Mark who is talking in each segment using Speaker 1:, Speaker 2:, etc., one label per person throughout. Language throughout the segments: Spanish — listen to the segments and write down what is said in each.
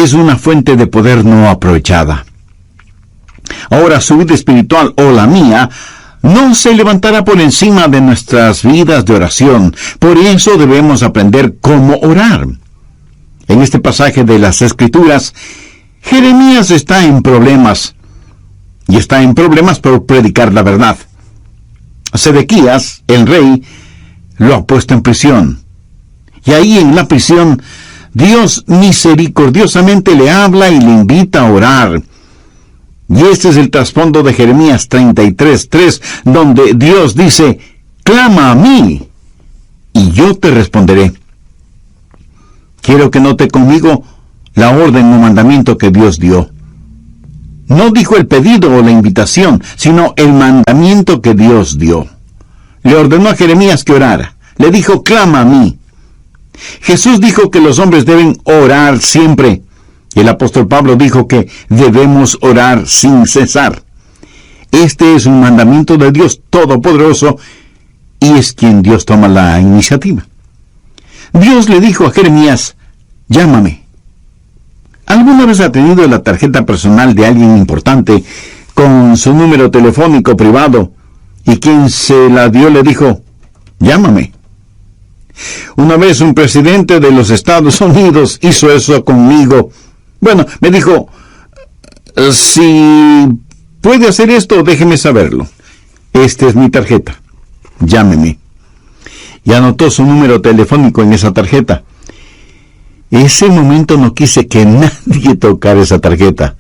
Speaker 1: es una fuente de poder no aprovechada. Ahora su vida espiritual o la mía no se levantará por encima de nuestras vidas de oración. Por eso debemos aprender cómo orar. En este pasaje de las Escrituras, Jeremías está en problemas. Y está en problemas por predicar la verdad. Sedequías, el rey, lo ha puesto en prisión. Y ahí en la prisión, Dios misericordiosamente le habla y le invita a orar. Y este es el trasfondo de Jeremías 33:3, donde Dios dice: clama a mí, y yo te responderé. Quiero que note conmigo la orden o mandamiento que Dios dio. No dijo el pedido o la invitación, sino el mandamiento que Dios dio. Le ordenó a Jeremías que orara. Le dijo: clama a mí. Jesús dijo que los hombres deben orar siempre. Y el apóstol Pablo dijo que debemos orar sin cesar. Este es un mandamiento de Dios Todopoderoso y es quien Dios toma la iniciativa. Dios le dijo a Jeremías: llámame. ¿Alguna vez ha tenido la tarjeta personal de alguien importante con su número telefónico privado y quien se la dio le dijo: llámame? Una vez un presidente de los Estados Unidos hizo eso conmigo. Bueno, me dijo: si puede hacer esto, déjeme saberlo. Esta es mi tarjeta. Llámeme. Y anotó su número telefónico en esa tarjeta. Ese momento no quise que nadie tocara esa tarjeta.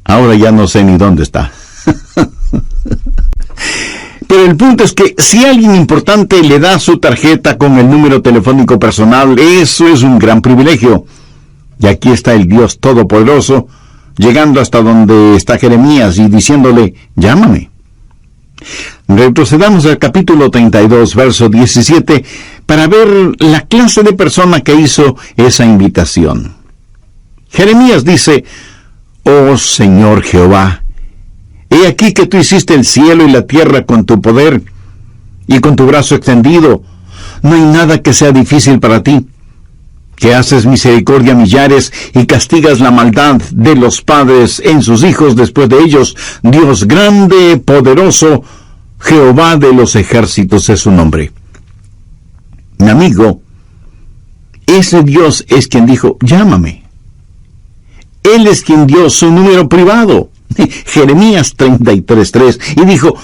Speaker 1: Ahora ya no sé ni dónde está. Pero el punto es que si alguien importante le da su tarjeta con el número telefónico personal, eso es un gran privilegio. Y aquí está el Dios Todopoderoso, llegando hasta donde está Jeremías y diciéndole: llámame. Retrocedamos al capítulo 32, verso 17, para ver la clase de persona que hizo esa invitación. Jeremías dice: oh Señor Jehová, he aquí que tú hiciste el cielo y la tierra con tu poder y con tu brazo extendido. No hay nada que sea difícil para ti. Que haces misericordia a millares y castigas la maldad de los padres en sus hijos después de ellos. Dios grande, poderoso, Jehová de los ejércitos es su nombre. Mi amigo, ese Dios es quien dijo: llámame. Él es quien dio su número privado, Jeremías 33:3, y dijo: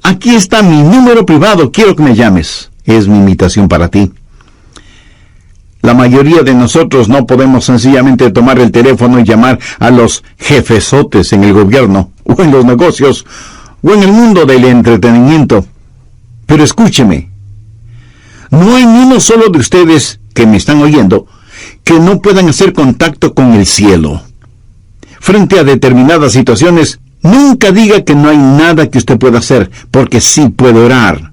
Speaker 1: aquí está mi número privado, quiero que me llames. Es mi invitación para ti. La mayoría de nosotros no podemos sencillamente tomar el teléfono y llamar a los jefesotes en el gobierno, o en los negocios, o en el mundo del entretenimiento. Pero escúcheme, no hay ni uno solo de ustedes que me están oyendo que no puedan hacer contacto con el cielo. Frente a determinadas situaciones, nunca diga que no hay nada que usted pueda hacer, porque sí puede orar.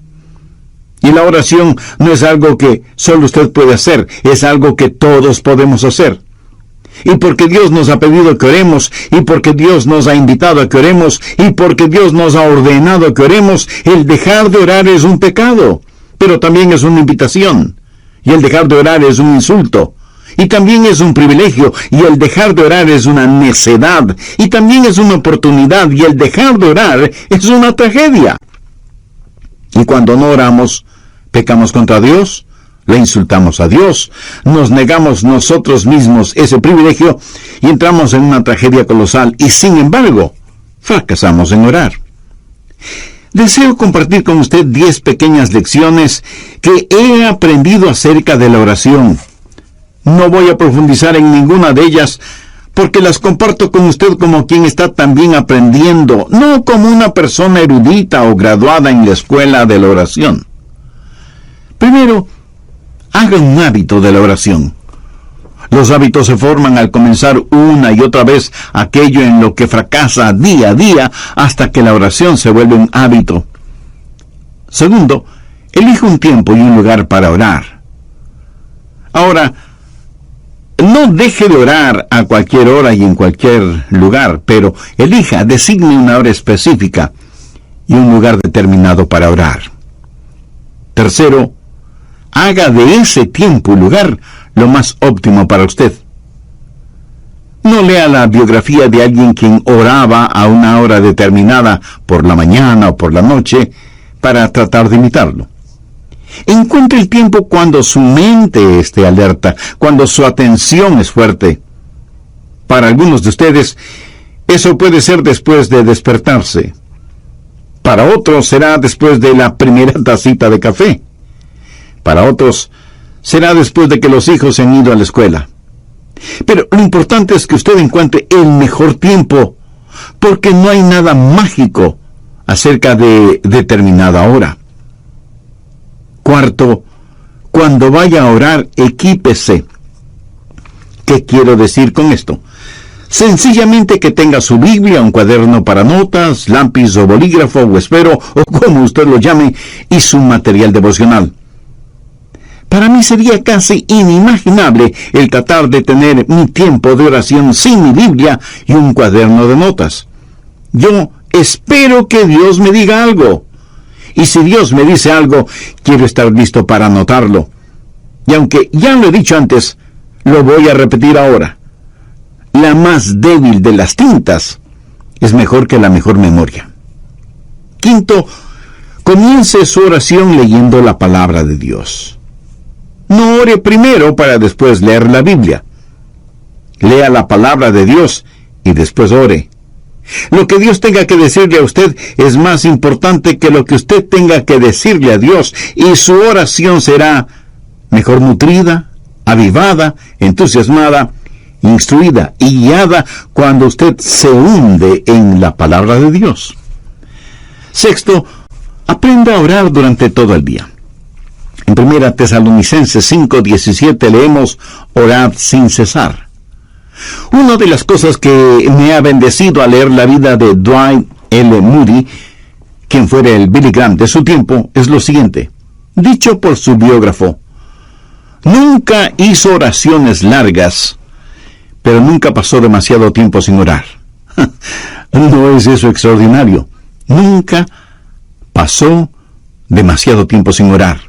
Speaker 1: Y la oración no es algo que solo usted puede hacer, es algo que todos podemos hacer. Y porque Dios nos ha pedido que oremos, y porque Dios nos ha invitado a que oremos, y porque Dios nos ha ordenado que oremos, el dejar de orar es un pecado, pero también es una invitación. Y el dejar de orar es un insulto, y también es un privilegio, y el dejar de orar es una necedad, y también es una oportunidad, y el dejar de orar es una tragedia. Y cuando no oramos, pecamos contra Dios, le insultamos a Dios, nos negamos nosotros mismos ese privilegio y entramos en una tragedia colosal y, sin embargo, fracasamos en orar. Deseo compartir con usted 10 pequeñas lecciones que he aprendido acerca de la oración. No voy a profundizar en ninguna de ellas porque las comparto con usted como quien está también aprendiendo, no como una persona erudita o graduada en la escuela de la oración. Primero, haga un hábito de la oración. Los hábitos se forman al comenzar una y otra vez aquello en lo que fracasa día a día hasta que la oración se vuelve un hábito. Segundo, elija un tiempo y un lugar para orar. Ahora, no deje de orar a cualquier hora y en cualquier lugar, pero designe una hora específica y un lugar determinado para orar. Tercero, haga de ese tiempo y lugar lo más óptimo para usted. No lea la biografía de alguien quien oraba a una hora determinada por la mañana o por la noche para tratar de imitarlo. Encuentre el tiempo cuando su mente esté alerta, cuando su atención es fuerte. Para algunos de ustedes, eso puede ser después de despertarse. Para otros será después de la primera tacita de café. Para otros será después de que los hijos se han ido a la escuela. Pero lo importante es que usted encuentre el mejor tiempo, porque no hay nada mágico acerca de determinada hora. Cuarto, cuando vaya a orar, equípese. ¿Qué quiero decir con esto? Sencillamente que tenga su Biblia, un cuaderno para notas, lápiz o bolígrafo o esfero, o como usted lo llame, y su material devocional. Para mí sería casi inimaginable el tratar de tener mi tiempo de oración sin mi Biblia y un cuaderno de notas. Yo espero que Dios me diga algo. Y si Dios me dice algo, quiero estar listo para anotarlo. Y aunque ya lo he dicho antes, lo voy a repetir ahora. La más débil de las tintas es mejor que la mejor memoria. Quinto, comience su oración leyendo la palabra de Dios. No ore primero para después leer la Biblia. Lea la palabra de Dios y después ore. Lo que Dios tenga que decirle a usted es más importante que lo que usted tenga que decirle a Dios, y su oración será mejor nutrida, avivada, entusiasmada, instruida y guiada cuando usted se hunde en la palabra de Dios. Sexto, aprenda a orar durante todo el día. En 1 Tesalonicenses 5:17 leemos: orad sin cesar. Una de las cosas que me ha bendecido al leer la vida de Dwight L. Moody, quien fuera el Billy Graham de su tiempo, es lo siguiente. Dicho por su biógrafo: nunca hizo oraciones largas, pero nunca pasó demasiado tiempo sin orar. ¿No es eso extraordinario? Nunca pasó demasiado tiempo sin orar.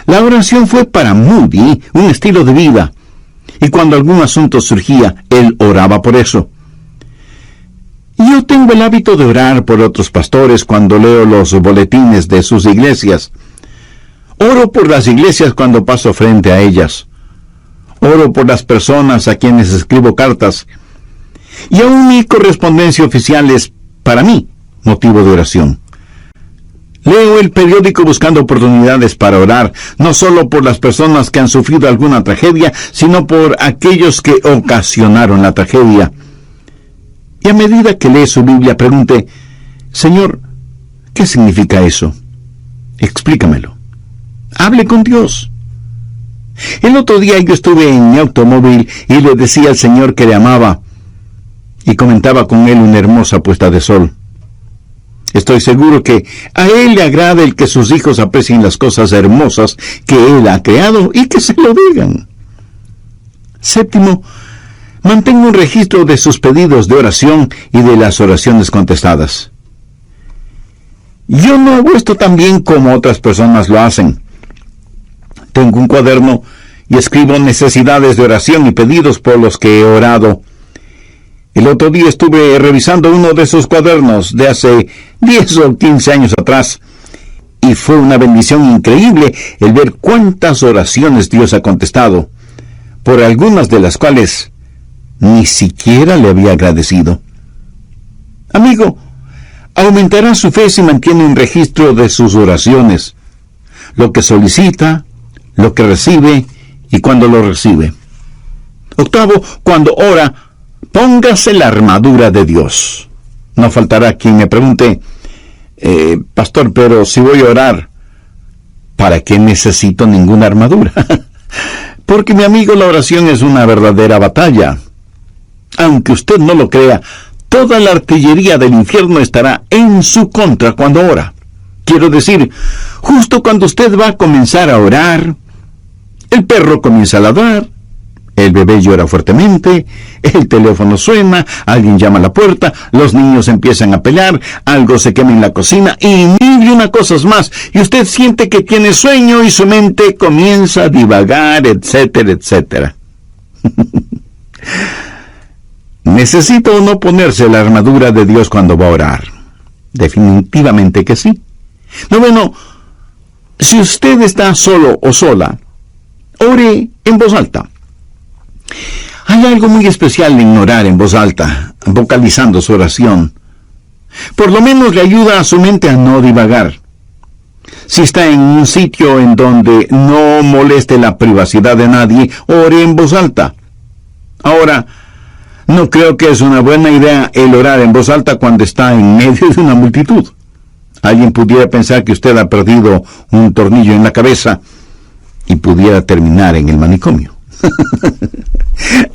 Speaker 1: La oración fue para Moody un estilo de vida, y cuando algún asunto surgía, él oraba por eso. Yo tengo el hábito de orar por otros pastores cuando leo los boletines de sus iglesias. Oro por las iglesias cuando paso frente a ellas. Oro por las personas a quienes escribo cartas. Y aún mi correspondencia oficial es, para mí, motivo de oración. Leo el periódico buscando oportunidades para orar, no solo por las personas que han sufrido alguna tragedia, sino por aquellos que ocasionaron la tragedia. Y a medida que lee su Biblia, pregunte: Señor, ¿qué significa eso? Explícamelo. Hable con Dios. El otro día yo estuve en mi automóvil y le decía al Señor que le amaba, y comentaba con él una hermosa puesta de sol. Estoy seguro que a Él le agrada el que sus hijos aprecien las cosas hermosas que Él ha creado y que se lo digan. Séptimo, mantenga un registro de sus pedidos de oración y de las oraciones contestadas. Yo no hago esto tan bien como otras personas lo hacen. Tengo un cuaderno y escribo necesidades de oración y pedidos por los que he orado. El otro día estuve revisando uno de esos cuadernos de hace 10 o 15 años atrás, y fue una bendición increíble el ver cuántas oraciones Dios ha contestado, por algunas de las cuales ni siquiera le había agradecido. Amigo, aumentará su fe si mantiene un registro de sus oraciones, lo que solicita, lo que recibe y cuando lo recibe. Octavo, cuando ora, póngase la armadura de Dios. No faltará quien me pregunte: pastor, pero si voy a orar, ¿para qué necesito ninguna armadura? Porque, mi amigo, la oración es una verdadera batalla. Aunque usted no lo crea, toda la artillería del infierno estará en su contra cuando ora. Quiero decir, justo cuando usted va a comenzar a orar, el perro comienza a ladrar, el bebé llora fuertemente, el teléfono suena, alguien llama a la puerta, los niños empiezan a pelear, algo se quema en la cocina y mil y una cosas más, y usted siente que tiene sueño y su mente comienza a divagar, etcétera, etcétera. ¿Necesita o no ponerse la armadura de Dios cuando va a orar? Definitivamente que sí. Noveno, si usted está solo o sola, ore en voz alta. Hay algo muy especial en orar en voz alta, vocalizando su oración. Por lo menos le ayuda a su mente a no divagar. Si está en un sitio en donde no moleste la privacidad de nadie, ore en voz alta. Ahora, no creo que es una buena idea el orar en voz alta cuando está en medio de una multitud. Alguien pudiera pensar que usted ha perdido un tornillo en la cabeza y pudiera terminar en el manicomio.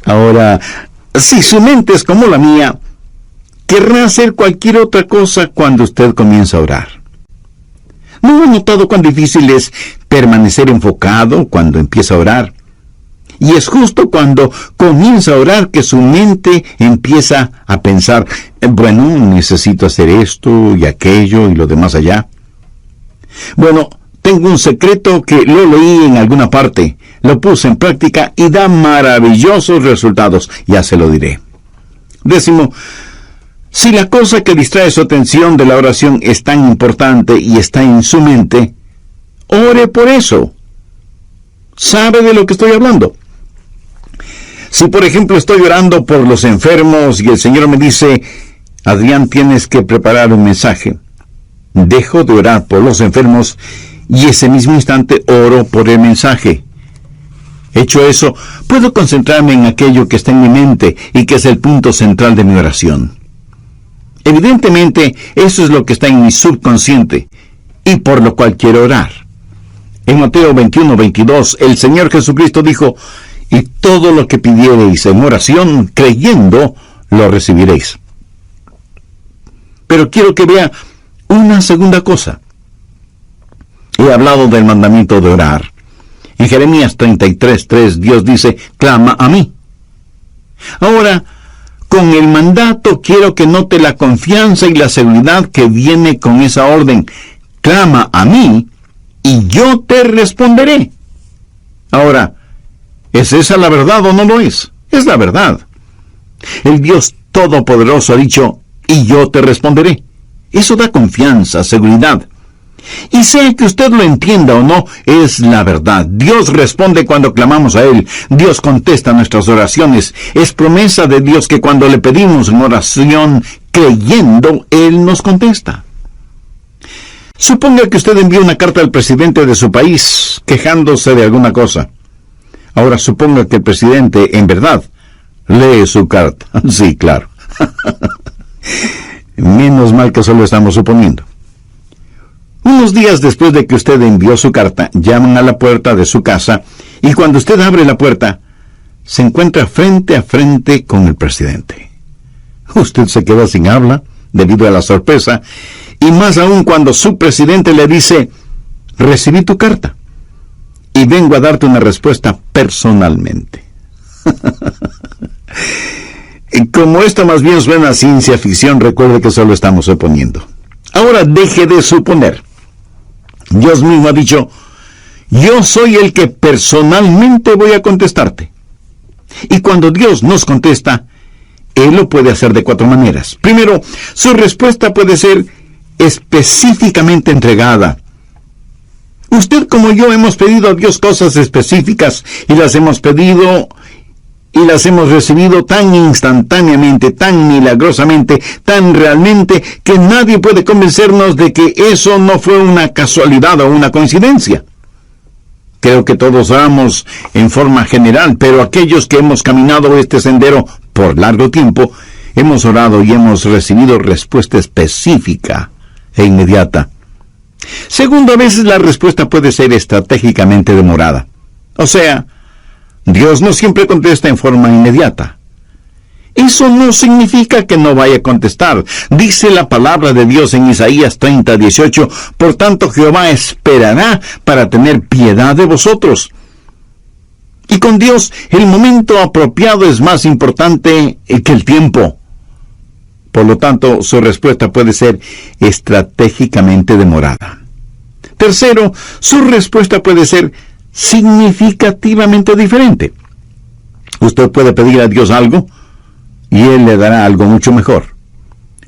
Speaker 1: Ahora, si su mente es como la mía, querrá hacer cualquier otra cosa cuando usted comienza a orar. ¿No ha notado cuán difícil es permanecer enfocado cuando empieza a orar? Y es justo cuando comienza a orar que su mente empieza a pensar, bueno, necesito hacer esto y aquello y lo demás allá. Bueno, tengo un secreto que lo leí en alguna parte, lo puse en práctica y da maravillosos resultados, ya se lo diré. 10. Si la cosa que distrae su atención de la oración es tan importante y está en su mente, ore por eso. ¿Sabe de lo que estoy hablando? Si, por ejemplo, estoy orando por los enfermos y el Señor me dice, Adrián, tienes que preparar un mensaje, dejo de orar por los enfermos y ese mismo instante oro por el mensaje. Hecho eso, puedo concentrarme en aquello que está en mi mente y que es el punto central de mi oración. Evidentemente, eso es lo que está en mi subconsciente y por lo cual quiero orar. En Mateo 21:22, el Señor Jesucristo dijo, y todo lo que pidiereis en oración, creyendo, lo recibiréis. Pero quiero que vea una segunda cosa. He hablado del mandamiento de orar. En Jeremías 33:3, Dios dice, clama a mí. Ahora, con el mandato quiero que note la confianza y la seguridad que viene con esa orden. Clama a mí y yo te responderé. Ahora, ¿es esa la verdad o no lo es? Es la verdad. El Dios Todopoderoso ha dicho, y yo te responderé. Eso da confianza, seguridad. Y sea que usted lo entienda o no, es la verdad. Dios responde cuando clamamos a Él. Dios contesta nuestras oraciones. Es promesa de Dios que cuando le pedimos en oración, creyendo, Él nos contesta. Suponga que usted envía una carta al presidente de su país, quejándose de alguna cosa. Ahora suponga que el presidente, en verdad, lee su carta. Sí, claro. Menos mal que solo estamos suponiendo. Unos días después de que usted envió su carta, llaman a la puerta de su casa y cuando usted abre la puerta, se encuentra frente a frente con el presidente. Usted se queda sin habla debido a la sorpresa y más aún cuando su presidente le dice, recibí tu carta y vengo a darte una respuesta personalmente. Como esto más bien suena a ciencia ficción, recuerde que solo estamos suponiendo. Ahora deje de suponer. Dios mismo ha dicho, yo soy el que personalmente voy a contestarte. Y cuando Dios nos contesta, Él lo puede hacer de 4 maneras. Primero, su respuesta puede ser específicamente entregada. Usted como yo hemos pedido a Dios cosas específicas y las hemos pedido y las hemos recibido tan instantáneamente, tan milagrosamente, tan realmente, que nadie puede convencernos de que eso no fue una casualidad o una coincidencia. Creo que todos oramos en forma general, pero aquellos que hemos caminado este sendero por largo tiempo, hemos orado y hemos recibido respuesta específica e inmediata. Segundo, a veces la respuesta puede ser estratégicamente demorada. O sea, Dios no siempre contesta en forma inmediata. Eso no significa que no vaya a contestar. Dice la palabra de Dios en Isaías 30:18, por tanto Jehová esperará para tener piedad de vosotros. Y con Dios, el momento apropiado es más importante que el tiempo. Por lo tanto, su respuesta puede ser estratégicamente demorada. Tercero, su respuesta puede ser significativamente diferente. Usted puede pedir a Dios algo y Él le dará algo mucho mejor.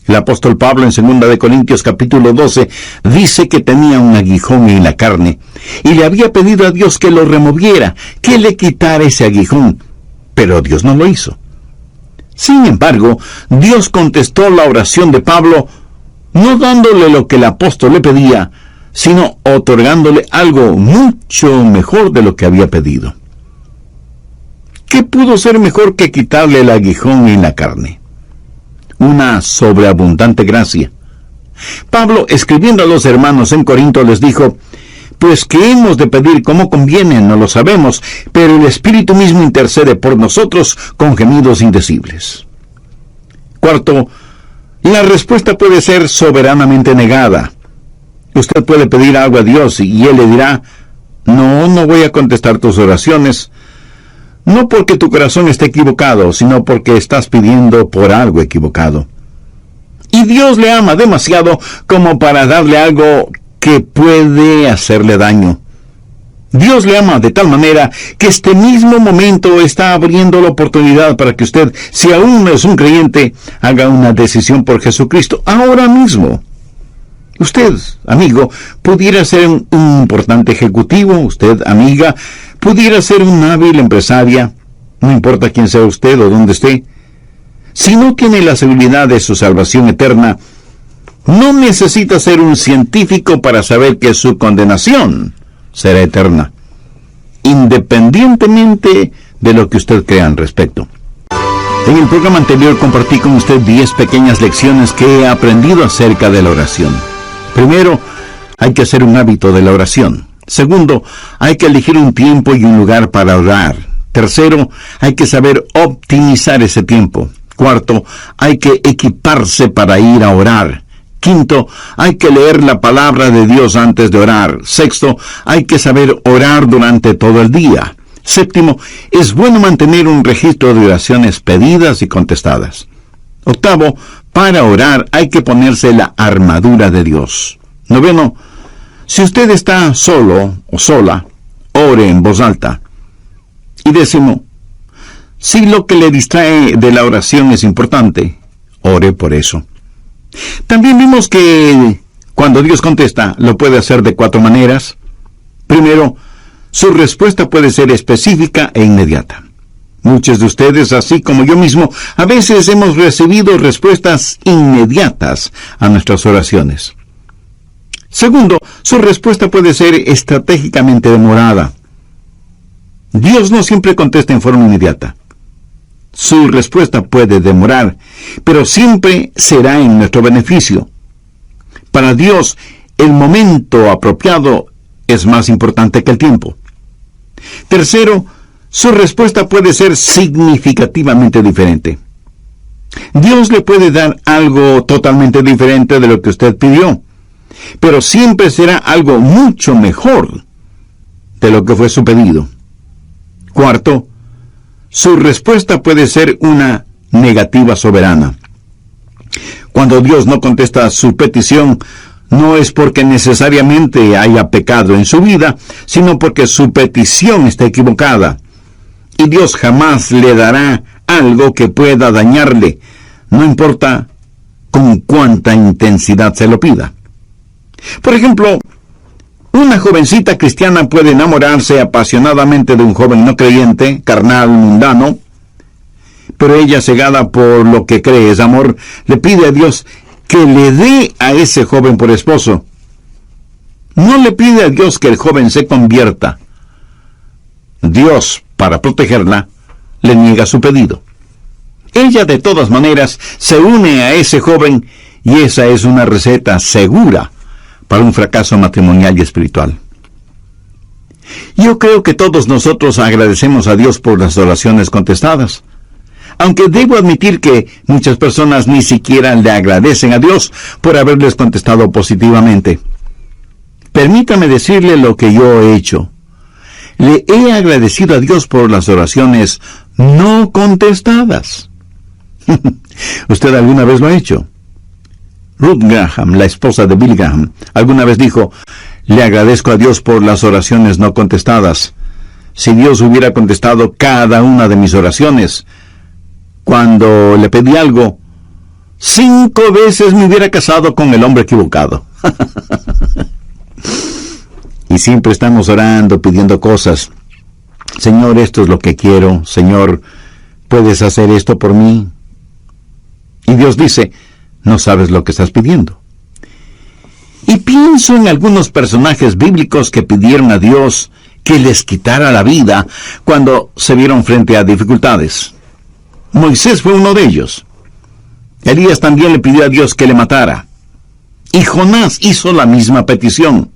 Speaker 1: El apóstol Pablo en 2 Corintios capítulo 12 dice que tenía un aguijón en la carne y le había pedido a Dios que lo removiera, que le quitara ese aguijón, pero Dios no lo hizo. Sin embargo, Dios contestó la oración de Pablo no dándole lo que el apóstol le pedía, sino otorgándole algo mucho mejor de lo que había pedido. ¿Qué pudo ser mejor que quitarle el aguijón en la carne? Una sobreabundante gracia. Pablo, escribiendo a los hermanos en Corinto, les dijo: pues que hemos de pedir como conviene, no lo sabemos, pero el Espíritu mismo intercede por nosotros con gemidos indecibles. Cuarto, la respuesta puede ser soberanamente negada. Usted puede pedir algo a Dios y Él le dirá: no voy a contestar tus oraciones, no porque tu corazón esté equivocado, sino porque estás pidiendo por algo equivocado. Y Dios le ama demasiado como para darle algo que puede hacerle daño. Dios le ama de tal manera que este mismo momento está abriendo la oportunidad para que usted, si aún no es un creyente, haga una decisión por Jesucristo ahora mismo. Usted, amigo, pudiera ser un importante ejecutivo. Usted, amiga, pudiera ser una hábil empresaria. No importa quién sea usted o dónde esté. Si no tiene la seguridad de su salvación eterna, no necesita ser un científico para saber que su condenación será eterna, independientemente de lo que usted crea al respecto. En el programa anterior compartí con usted 10 pequeñas lecciones que he aprendido acerca de la oración. Primero, hay que hacer un hábito de la oración. Segundo, hay que elegir un tiempo y un lugar para orar. Tercero, hay que saber optimizar ese tiempo. Cuarto, hay que equiparse para ir a orar. Quinto, hay que leer la palabra de Dios antes de orar. Sexto, hay que saber orar durante todo el día. Séptimo, es bueno mantener un registro de oraciones pedidas y contestadas. Octavo, para orar hay que ponerse la armadura de Dios. Noveno, si usted está solo o sola, ore en voz alta. Y décimo, si lo que le distrae de la oración es importante, ore por eso. También vimos que cuando Dios contesta, lo puede hacer de 4 maneras. Primero, su respuesta puede ser específica e inmediata. Muchos de ustedes, así como yo mismo, a veces hemos recibido respuestas inmediatas a nuestras oraciones. Segundo, su respuesta puede ser estratégicamente demorada. Dios no siempre contesta en forma inmediata. Su respuesta puede demorar, pero siempre será en nuestro beneficio. Para Dios, el momento apropiado es más importante que el tiempo. Tercero, su respuesta puede ser significativamente diferente. Dios le puede dar algo totalmente diferente de lo que usted pidió, pero siempre será algo mucho mejor de lo que fue su pedido. Cuarto, su respuesta puede ser una negativa soberana. Cuando Dios no contesta su petición, no es porque necesariamente haya pecado en su vida, sino porque su petición está equivocada. Y Dios jamás le dará algo que pueda dañarle, no importa con cuánta intensidad se lo pida. Por ejemplo, una jovencita cristiana puede enamorarse apasionadamente de un joven no creyente, carnal, mundano, pero ella, cegada por lo que cree es amor, le pide a Dios que le dé a ese joven por esposo. No le pide a Dios que el joven se convierta. Dios, para protegerla, le niega su pedido. Ella, de todas maneras, se une a ese joven y esa es una receta segura para un fracaso matrimonial y espiritual. Yo creo que todos nosotros agradecemos a Dios por las oraciones contestadas, aunque debo admitir que muchas personas ni siquiera le agradecen a Dios por haberles contestado positivamente. Permítame decirle lo que yo he hecho. Le he agradecido a Dios por las oraciones no contestadas. ¿Usted alguna vez lo ha hecho? Ruth Graham, la esposa de Billy Graham, alguna vez dijo: le agradezco a Dios por las oraciones no contestadas. Si Dios hubiera contestado cada una de mis oraciones, cuando le pedí algo, 5 veces me hubiera casado con el hombre equivocado. Y siempre estamos orando, pidiendo cosas. Señor, esto es lo que quiero. Señor, ¿puedes hacer esto por mí? Y Dios dice, no sabes lo que estás pidiendo. Y pienso en algunos personajes bíblicos que pidieron a Dios que les quitara la vida cuando se vieron frente a dificultades. Moisés fue uno de ellos. Elías también le pidió a Dios que le matara. Y Jonás hizo la misma petición.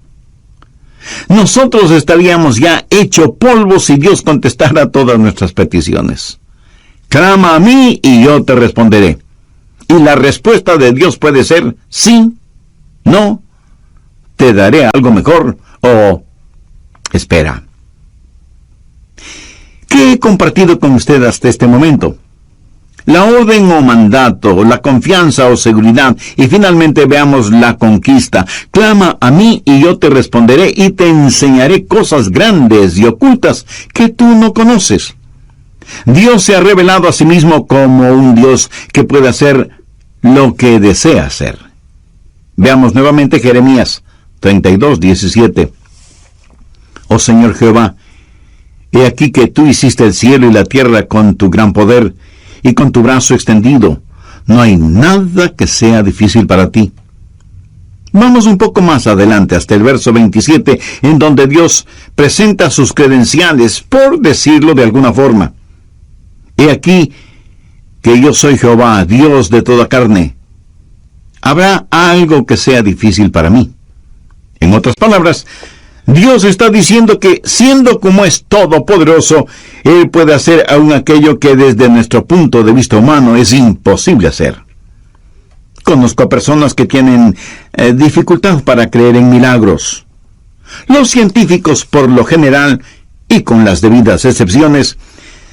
Speaker 1: Nosotros estaríamos ya hecho polvo si Dios contestara todas nuestras peticiones. Clama a mí y yo te responderé. Y la respuesta de Dios puede ser sí, no, te daré algo mejor o espera. ¿Qué he compartido con usted hasta este momento? La orden o mandato, la confianza o seguridad, y finalmente veamos la conquista. Clama a mí y yo te responderé y te enseñaré cosas grandes y ocultas que tú no conoces. Dios se ha revelado a sí mismo como un Dios que puede hacer lo que desea hacer. Veamos nuevamente Jeremías 32:17. Oh Señor Jehová, he aquí que tú hiciste el cielo y la tierra con tu gran poder y con tu brazo extendido. No hay nada que sea difícil para ti. Vamos un poco más adelante, hasta el verso 27, en donde Dios presenta sus credenciales, por decirlo de alguna forma. He aquí que yo soy Jehová, Dios de toda carne. ¿Habrá algo que sea difícil para mí? En otras palabras, Dios está diciendo que, siendo como es todopoderoso, Él puede hacer aún aquello que desde nuestro punto de vista humano es imposible hacer. Conozco a personas que tienen dificultad para creer en milagros. Los científicos, por lo general, y con las debidas excepciones,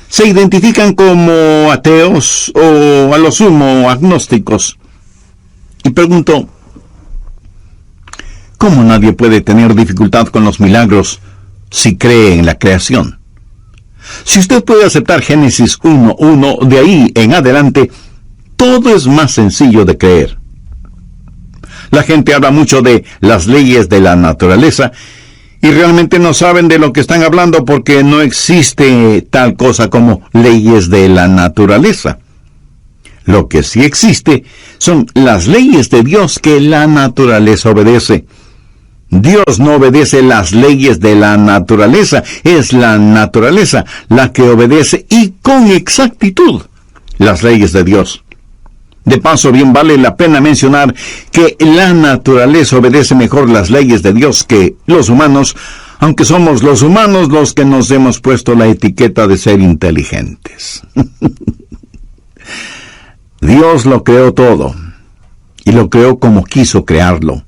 Speaker 1: se identifican como ateos o, a lo sumo, agnósticos. Y pregunto, ¿cómo nadie puede tener dificultad con los milagros si cree en la creación? Si usted puede aceptar Génesis 1:1, de ahí en adelante, todo es más sencillo de creer. La gente habla mucho de las leyes de la naturaleza y realmente no saben de lo que están hablando porque no existe tal cosa como leyes de la naturaleza. Lo que sí existe son las leyes de Dios que la naturaleza obedece. Dios no obedece las leyes de la naturaleza, es la naturaleza la que obedece y con exactitud las leyes de Dios. De paso, bien vale la pena mencionar que la naturaleza obedece mejor las leyes de Dios que los humanos, aunque somos los humanos los que nos hemos puesto la etiqueta de ser inteligentes. Dios lo creó todo, y lo creó como quiso crearlo.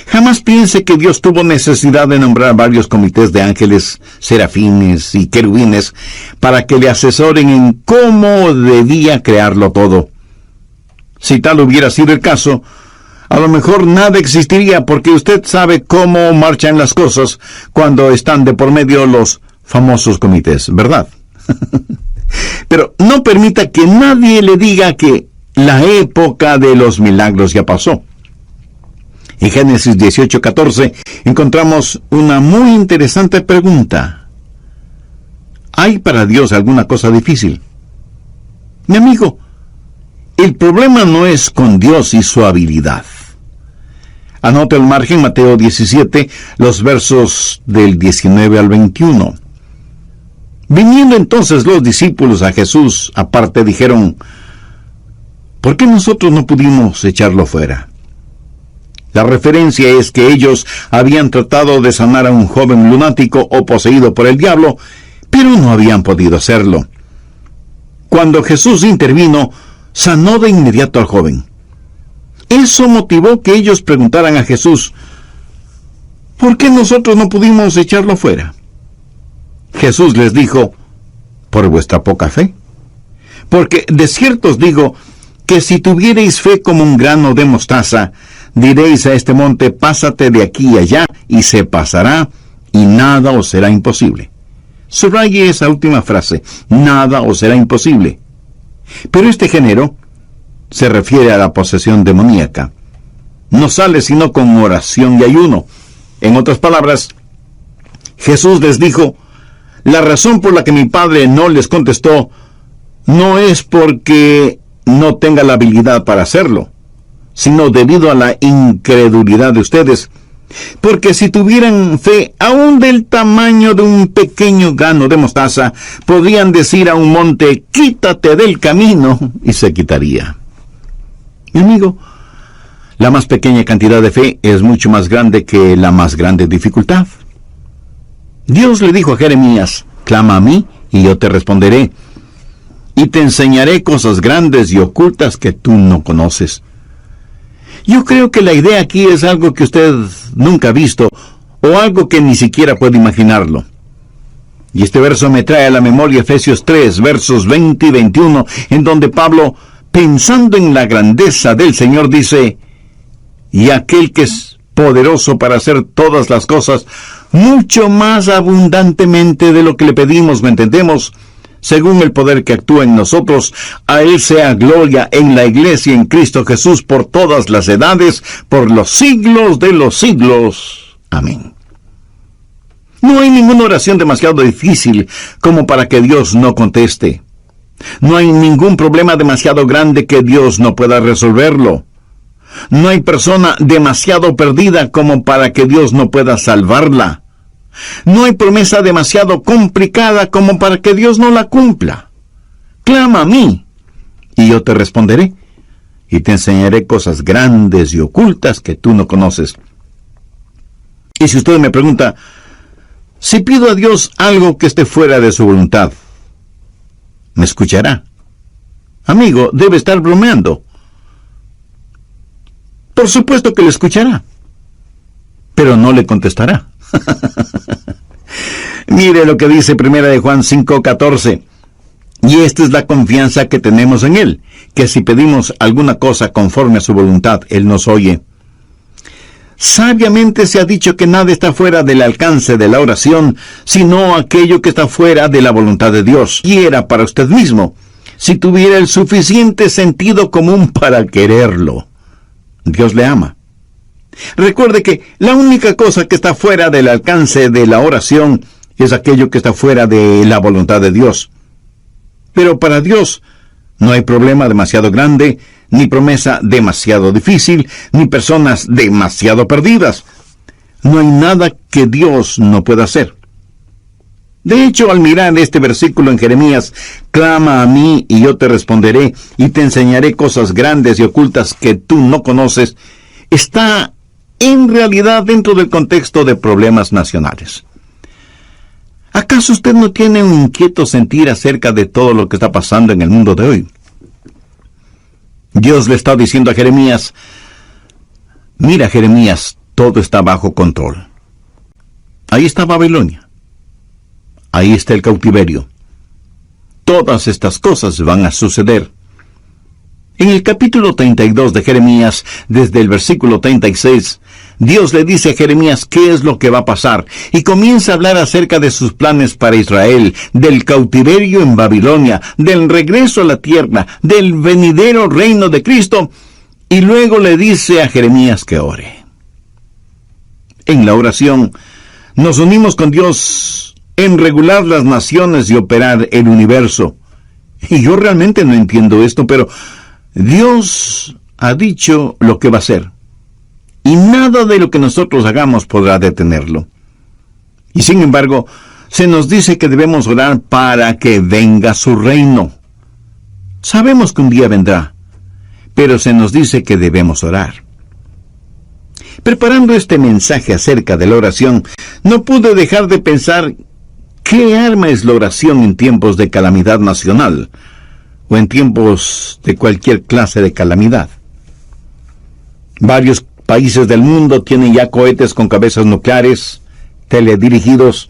Speaker 1: Jamás piense que Dios tuvo necesidad de nombrar varios comités de ángeles, serafines y querubines para que le asesoren en cómo debía crearlo todo. Si tal hubiera sido el caso, a lo mejor nada existiría porque usted sabe cómo marchan las cosas cuando están de por medio los famosos comités, ¿verdad? Pero no permita que nadie le diga que la época de los milagros ya pasó. En Génesis 18:14 encontramos una muy interesante pregunta. ¿Hay para Dios alguna cosa difícil? Mi amigo, el problema no es con Dios y su habilidad. Anote al margen Mateo 17, los versos del 19 al 21. Viniendo entonces los discípulos a Jesús, aparte dijeron, ¿por qué nosotros no pudimos echarlo fuera? La referencia es que ellos habían tratado de sanar a un joven lunático o poseído por el diablo, pero no habían podido hacerlo. Cuando Jesús intervino, sanó de inmediato al joven. Eso motivó que ellos preguntaran a Jesús, ¿por qué nosotros no pudimos echarlo fuera? Jesús les dijo, por vuestra poca fe. Porque de cierto os digo que si tuvierais fe como un grano de mostaza, diréis a este monte, pásate de aquí y allá, y se pasará, y nada os será imposible. Subraye esa última frase, nada os será imposible. Pero este género se refiere a la posesión demoníaca. No sale sino con oración y ayuno. En otras palabras, Jesús les dijo: la razón por la que mi Padre no les contestó no es porque no tenga la habilidad para hacerlo, sino debido a la incredulidad de ustedes. Porque si tuvieran fe aún del tamaño de un pequeño grano de mostaza, podrían decir a un monte: quítate del camino, y se quitaría. Mi amigo, la más pequeña cantidad de fe es mucho más grande que la más grande dificultad. Dios le dijo a Jeremías: clama a mí y yo te responderé, y te enseñaré cosas grandes y ocultas que tú no conoces. Yo creo que la idea aquí es algo que usted nunca ha visto, o algo que ni siquiera puede imaginarlo. Y este verso me trae a la memoria Efesios 3, versos 20 y 21, en donde Pablo, pensando en la grandeza del Señor, dice: y aquel que es poderoso para hacer todas las cosas mucho más abundantemente de lo que le pedimos o entendemos, según el poder que actúa en nosotros, a Él sea gloria en la Iglesia en Cristo Jesús por todas las edades, por los siglos de los siglos. Amén. No hay ninguna oración demasiado difícil como para que Dios no conteste. No hay ningún problema demasiado grande que Dios no pueda resolverlo. No hay persona demasiado perdida como para que Dios no pueda salvarla. No hay promesa demasiado complicada como para que Dios no la cumpla. Clama a mí, y yo te responderé, y te enseñaré cosas grandes y ocultas que tú no conoces. Y si usted me pregunta: si pido a Dios algo que esté fuera de su voluntad, ¿me escuchará? Amigo, debe estar bromeando. Por supuesto que le escuchará, pero no le contestará. Mire lo que dice 1 Juan 5:14. Y esta es la confianza que tenemos en Él, que si pedimos alguna cosa conforme a su voluntad, Él nos oye. Sabiamente se ha dicho que nada está fuera del alcance de la oración, sino aquello que está fuera de la voluntad de Dios. Quiera para usted mismo, si tuviera el suficiente sentido común para quererlo. Dios le ama. Recuerde que la única cosa que está fuera del alcance de la oración es aquello que está fuera de la voluntad de Dios. Pero para Dios no hay problema demasiado grande, ni promesa demasiado difícil, ni personas demasiado perdidas. No hay nada que Dios no pueda hacer. De hecho, al mirar este versículo en Jeremías: clama a mí y yo te responderé, y te enseñaré cosas grandes y ocultas que tú no conoces, está en realidad dentro del contexto de problemas nacionales. ¿Acaso usted no tiene un inquieto sentir acerca de todo lo que está pasando en el mundo de hoy? Dios le está diciendo a Jeremías: mira, Jeremías, todo está bajo control. Ahí está Babilonia. Ahí está el cautiverio. Todas estas cosas van a suceder. En el capítulo 32 de Jeremías, desde el versículo 36, Dios le dice a Jeremías qué es lo que va a pasar, y comienza a hablar acerca de sus planes para Israel, del cautiverio en Babilonia, del regreso a la tierra, del venidero reino de Cristo, y luego le dice a Jeremías que ore. En la oración, nos unimos con Dios en regular las naciones y operar el universo. Y yo realmente no entiendo esto, pero Dios ha dicho lo que va a hacer, y nada de lo que nosotros hagamos podrá detenerlo. Y sin embargo, se nos dice que debemos orar para que venga su reino. Sabemos que un día vendrá, pero se nos dice que debemos orar. Preparando este mensaje acerca de la oración, no pude dejar de pensar: ¿qué arma es la oración en tiempos de calamidad nacional, o en tiempos de cualquier clase de calamidad? Varios países del mundo tienen ya cohetes con cabezas nucleares, teledirigidos.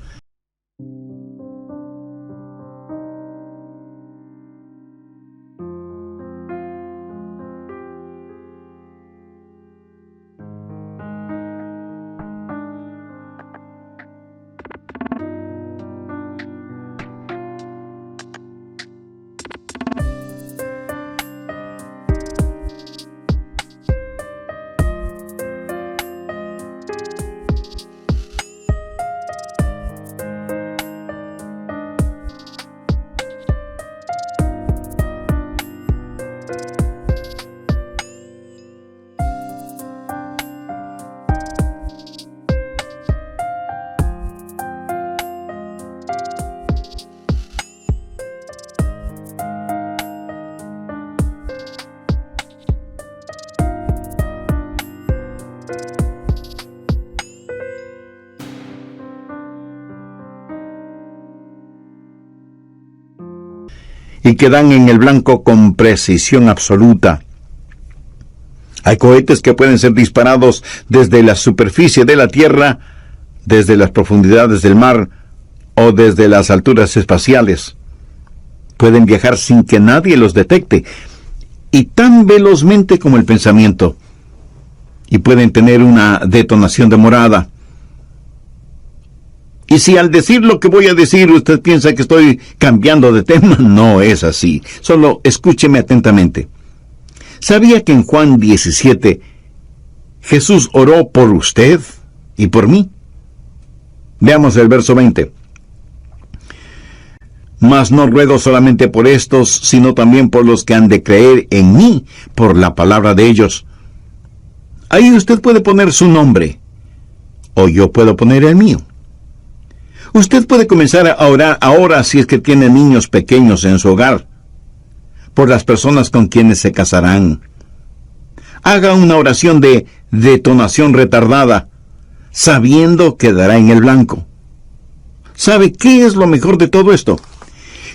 Speaker 1: y que dan en el blanco con precisión absoluta. Hay cohetes que pueden ser disparados desde la superficie de la Tierra, desde las profundidades del mar o desde las alturas espaciales. Pueden viajar sin que nadie los detecte, y tan velozmente como el pensamiento. Y pueden tener una detonación demorada. Y si al decir lo que voy a decir usted piensa que estoy cambiando de tema, no es así. Solo escúcheme atentamente. ¿Sabía que en Juan 17 Jesús oró por usted y por mí? Veamos el verso 20. Mas no ruego solamente por estos, sino también por los que han de creer en mí, por la palabra de ellos. Ahí usted puede poner su nombre, o yo puedo poner el mío. Usted puede comenzar a orar ahora si es que tiene niños pequeños en su hogar, por las personas con quienes se casarán. Haga una oración de detonación retardada, sabiendo que dará en el blanco. ¿Sabe qué es lo mejor de todo esto?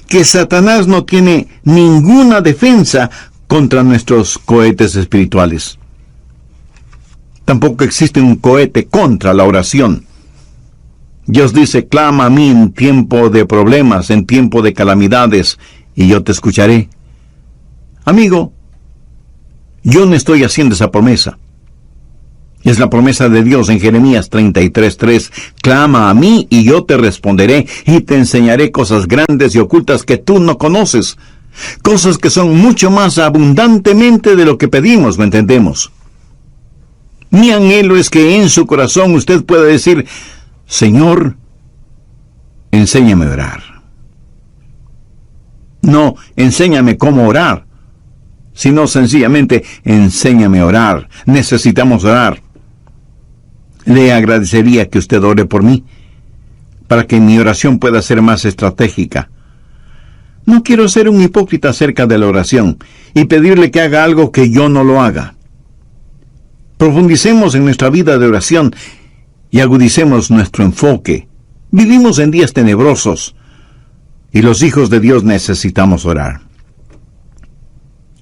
Speaker 1: Que Satanás no tiene ninguna defensa contra nuestros cohetes espirituales. Tampoco existe un cohete contra la oración. Dios dice, clama a mí en tiempo de problemas, en tiempo de calamidades, y yo te escucharé. Amigo, yo no estoy haciendo esa promesa. Es la promesa de Dios en Jeremías 33:3. Clama a mí y yo te responderé y te enseñaré cosas grandes y ocultas que tú no conoces. Cosas que son mucho más abundantemente de lo que pedimos, ¿me entendemos? Mi anhelo es que en su corazón usted pueda decir, Señor, enséñame a orar. No, enséñame cómo orar, sino sencillamente, enséñame a orar. Necesitamos orar. Le agradecería que usted ore por mí, para que mi oración pueda ser más estratégica. No quiero ser un hipócrita acerca de la oración y pedirle que haga algo que yo no lo haga. Profundicemos en nuestra vida de oración y agudicemos nuestro enfoque. Vivimos en días tenebrosos y los hijos de Dios necesitamos orar.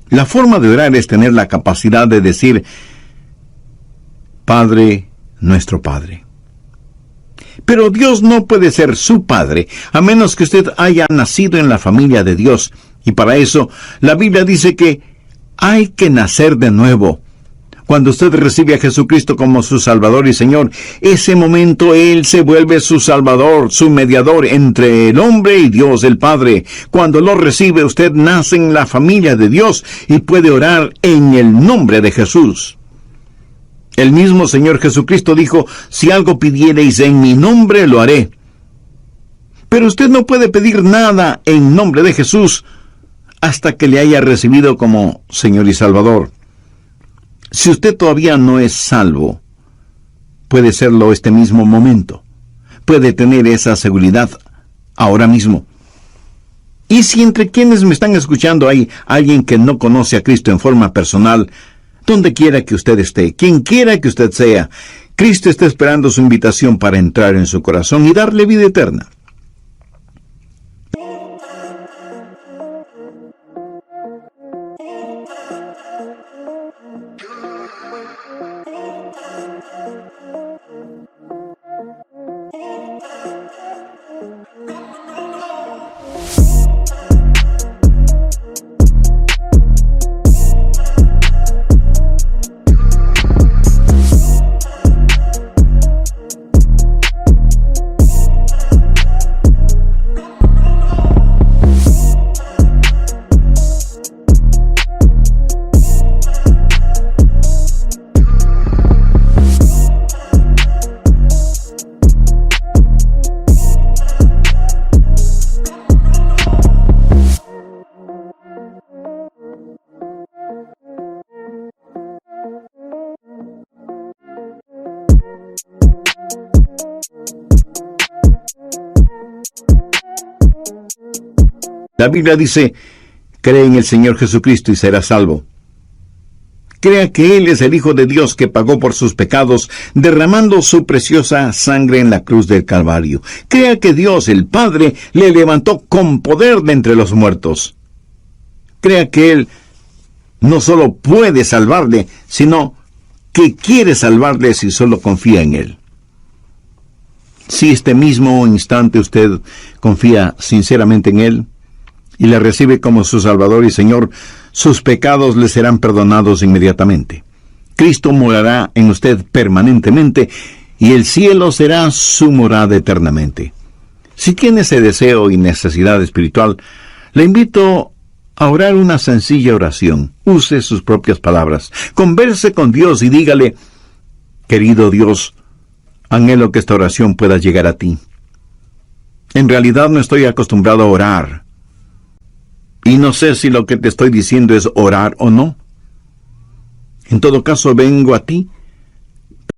Speaker 1: La forma de orar es tener la capacidad de decir, Padre, nuestro Padre. Pero Dios no puede ser su Padre, a menos que usted haya nacido en la familia de Dios. Y para eso, la Biblia dice que hay que nacer de nuevo. Cuando usted recibe a Jesucristo como su Salvador y Señor, ese momento Él se vuelve su Salvador, su mediador entre el hombre y Dios el Padre. Cuando lo recibe, usted nace en la familia de Dios y puede orar en el nombre de Jesús. El mismo Señor Jesucristo dijo, si algo pidiereis en mi nombre, lo haré. Pero usted no puede pedir nada en nombre de Jesús hasta que le haya recibido como Señor y Salvador. Si usted todavía no es salvo, puede serlo este mismo momento. Puede tener esa seguridad ahora mismo. Y si entre quienes me están escuchando hay alguien que no conoce a Cristo en forma personal, donde quiera que usted esté, quien quiera que usted sea, Cristo está esperando su invitación para entrar en su corazón y darle vida eterna. La Biblia dice, cree en el Señor Jesucristo y serás salvo. Crea que Él es el Hijo de Dios que pagó por sus pecados, derramando su preciosa sangre en la cruz del Calvario. Crea que Dios, el Padre, le levantó con poder de entre los muertos. crea que Él no solo puede salvarle, sino que quiere salvarle si solo confía en Él. Si este mismo instante usted confía sinceramente en Él y le recibe como su Salvador y Señor, sus pecados le serán perdonados inmediatamente. Cristo morará en usted permanentemente y el cielo será su morada eternamente. Si tiene ese deseo y necesidad espiritual, le invito a orar una sencilla oración. Use sus propias palabras. Converse con Dios y dígale: querido Dios, anhelo que esta oración pueda llegar a ti. En realidad no estoy acostumbrado a orar. Y no sé si lo que te estoy diciendo es orar o no. En todo caso, vengo a ti